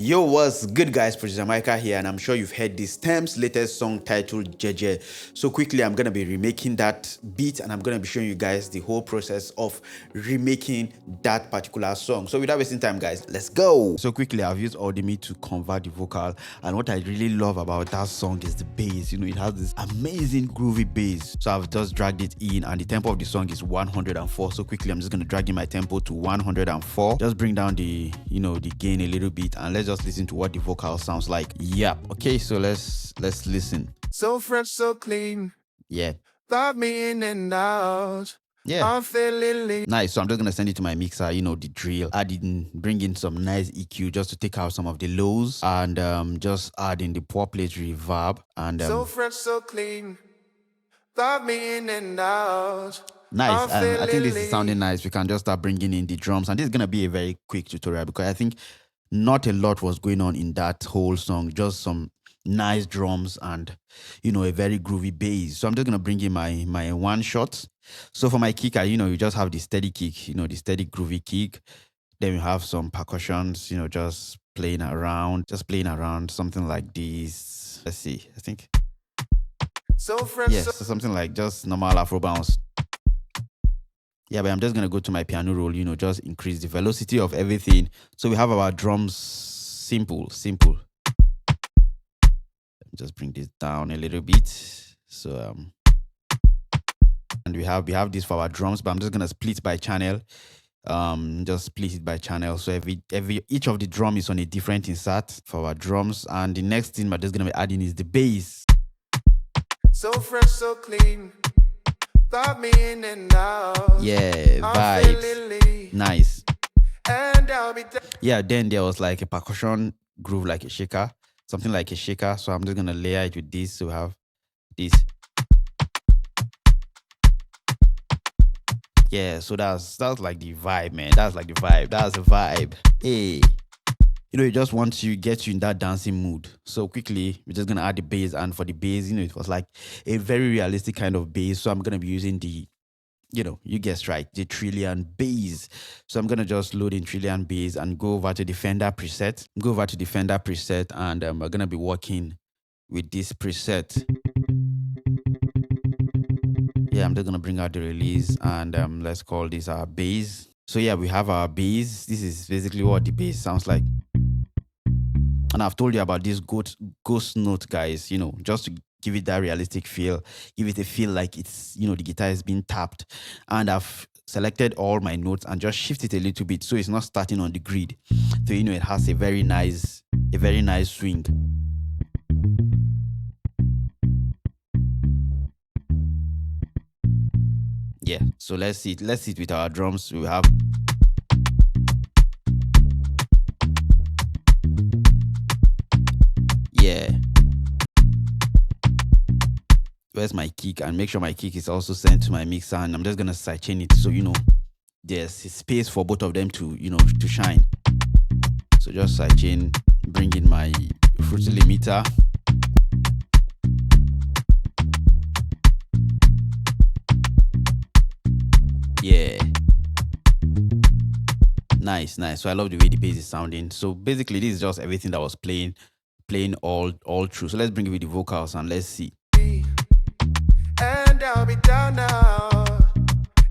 Yo, what's good, guys? Producer Mykah here, and I'm sure you've heard this TEMS latest song titled Jeje. So quickly, I'm gonna be remaking that beat, and I'm gonna be showing you guys the whole process of remaking that particular song. So without wasting time, guys, let's go. So quickly, I've used Audemy to convert the vocal, and what I really love about that song is the bass. You know, it has this amazing groovy bass. So I've just dragged it in, and the tempo of the song is 104. So quickly, I'm just gonna drag in my tempo to 104. Just bring down the the gain a little bit, and let's just listen to what the vocal sounds like. Yep. Okay, so let's listen. So fresh, so clean. Yeah. Got me in and out. Yeah. I'm feeling Nice. So I'm just gonna send it to my mixer, you know, the drill. Bring in some nice EQ just to take out some of the lows, and just add in the poor plate reverb, and so fresh, so clean. Got me in and out. nice. I think this is sounding nice. We can just start bringing in the drums, and this is gonna be a very quick tutorial because I think not a lot was going on in that whole song. Just some nice drums and a very groovy bass. So I'm just gonna bring in my one shot. So for my kicker, you just have the steady kick, the steady groovy kick. Then we have some percussions, just playing around, something like this. Let's see. I think so fresh. yes, so something like just normal Afro bounce. Yeah, but I'm just going to go to my piano roll, just increase the velocity of everything. So we have our drums simple. Just bring this down a little bit. So, and we have this for our drums, but I'm just going to split by channel. Just split it by channel. So each of the drum is on a different insert for our drums. And the next thing we're just going to be adding is the bass. So fresh, so clean. Got me in and out. Yeah, vibes. Nice. And I'll be yeah, then there was like a percussion groove, like a shaker, something like a shaker. So I'm just gonna layer it with this. So we have this. Yeah, so that's like the vibe, man. That's like the vibe. That's the vibe. Hey. It just wants to get you in that dancing mood. So quickly, we're just gonna add the bass, and for the bass, it was like a very realistic kind of bass. So I'm gonna be using the, you guessed right, the trillion bass. So I'm gonna just load in trillion bass and go over to the Fender preset. And we're gonna be working with this preset. Yeah, I'm just gonna bring out the release, and let's call this our bass. So yeah, we have our bass. This is basically what the bass sounds like. And I've told you about this ghost note, guys, just to give it that realistic feel, give it a feel like it's, the guitar is being tapped. And I've selected all my notes and just shift it a little bit so it's not starting on the grid. So, it has a very nice swing. Yeah, so let's see it with our drums. We have where's my kick, and make sure my kick is also sent to my mixer, and I'm just gonna sidechain it so there's space for both of them to to shine. So just sidechain, bring in my fruity limiter. Yeah, nice. So I love the way the bass is sounding. So basically, this is just everything that was playing all through. So let's bring it with the vocals and let's see. And I'll be down now.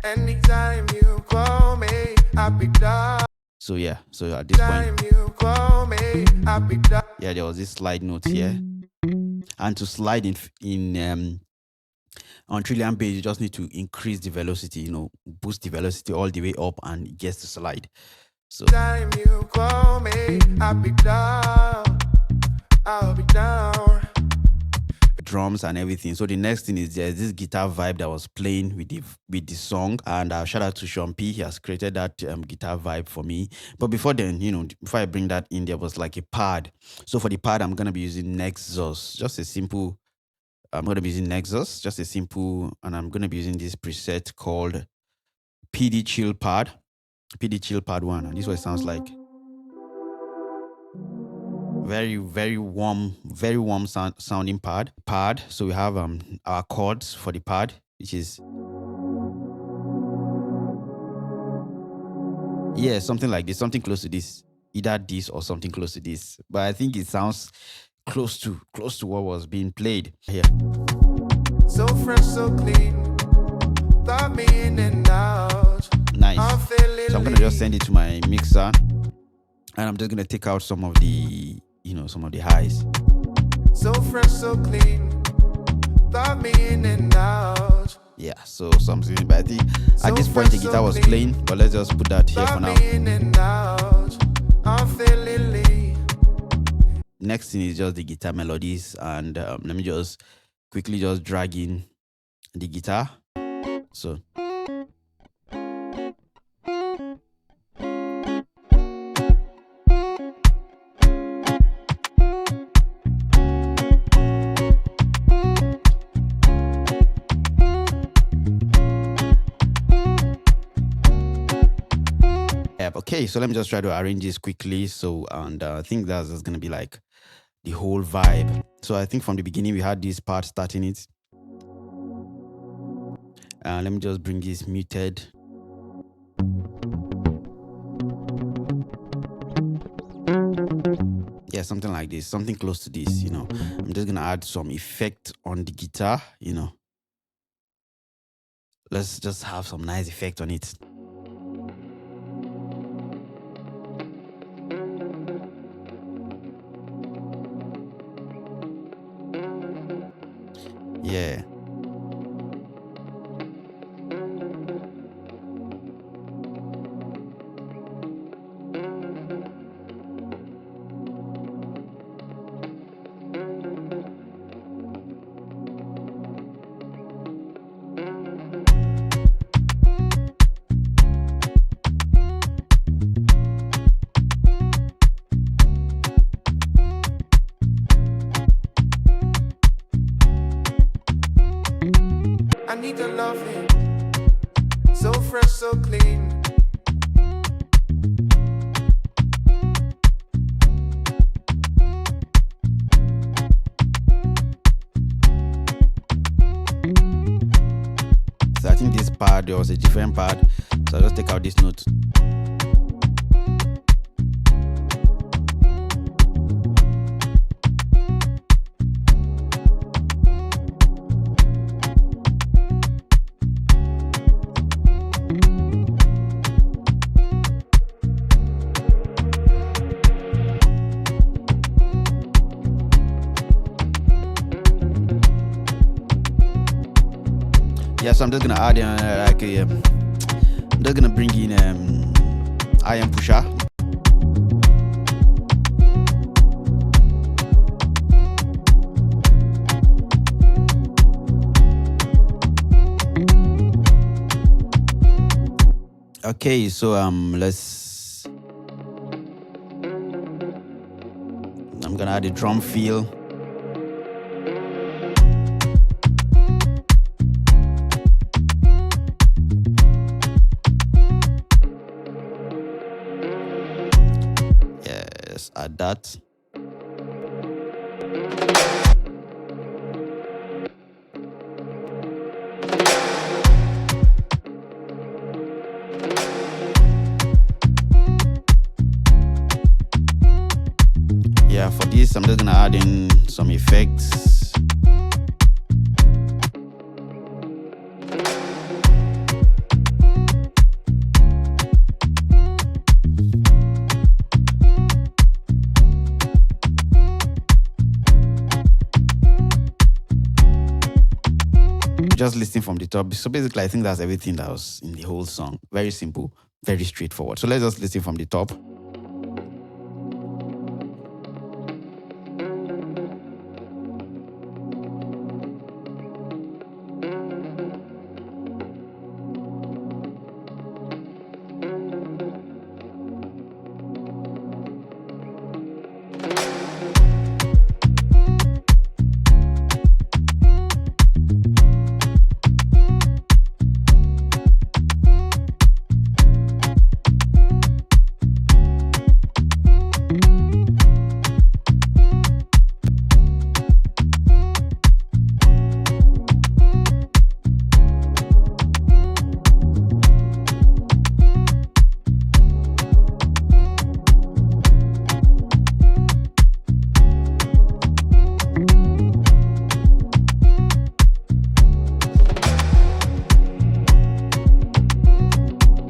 Anytime you call me, I'll be down. So yeah, so at this point, you call me, I'll be down. Yeah, there was this slide note here, and to slide in on trillion bass, you just need to increase the velocity, boost the velocity all the way up, and it gets to slide. So time you call me, I'll be down. Drums and everything. So the next thing is there's this guitar vibe that was playing with the song, and shout out to Sean P. He has created that guitar vibe for me. But before then, before I bring that in, there was like a pad. So for the pad, I'm gonna be using Nexus, just a simple. I'm gonna be using Nexus, just a simple, and I'm gonna be using this preset called PD Chill Pad 1, and this is what it sounds like. Very warm sounding pad. So we have our chords for the pad, which is something like this, something close to this. either this or something close to this. But I think it sounds close to what was being played here. So fresh, so clean. Thought me in and out. Nice. So I'm gonna just send it to my mixer, and I'm just gonna take out some of the, some of the highs. So fresh, so clean. Thought me in and out. Yeah, so something, but I think at this point the guitar was playing, but let's just put that here for now. Next thing is just the guitar melodies, and let me just quickly just drag in the guitar. So okay, so let me just try to arrange this quickly. So, and I think that's just gonna be like the whole vibe. So I think from the beginning we had this part starting it. Let me just bring this muted. Yeah, something like this, something close to this, I'm just gonna add some effect on the guitar, Let's just have some nice effect on it. Yeah. I need to love him. So fresh, so clean. So I think this part, there was a different part. So I'll just take out this note. Yeah, so I'm just gonna add in I'm just gonna bring in iron pusher. Okay, so I'm gonna add a drum fill. Add that. Yeah, for this I'm just gonna add in some effects. Just listening from the top. So basically, I think that's everything that was in the whole song. Very simple, very straightforward. So let's just listen from the top.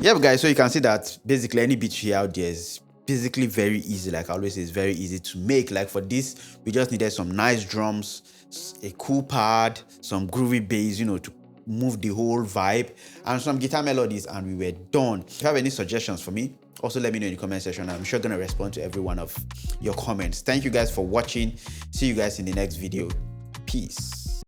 Yeah, guys, so you can see that basically any beat here out there is basically very easy. Like I always say, it's very easy to make. Like for this, we just needed some nice drums, a cool pad, some groovy bass, you know, to move the whole vibe, and some guitar melodies, and we were done. If you have any suggestions for me, also let me know in the comment section. I'm sure gonna respond to every one of your comments. Thank you guys for watching. See you guys in the next video. Peace.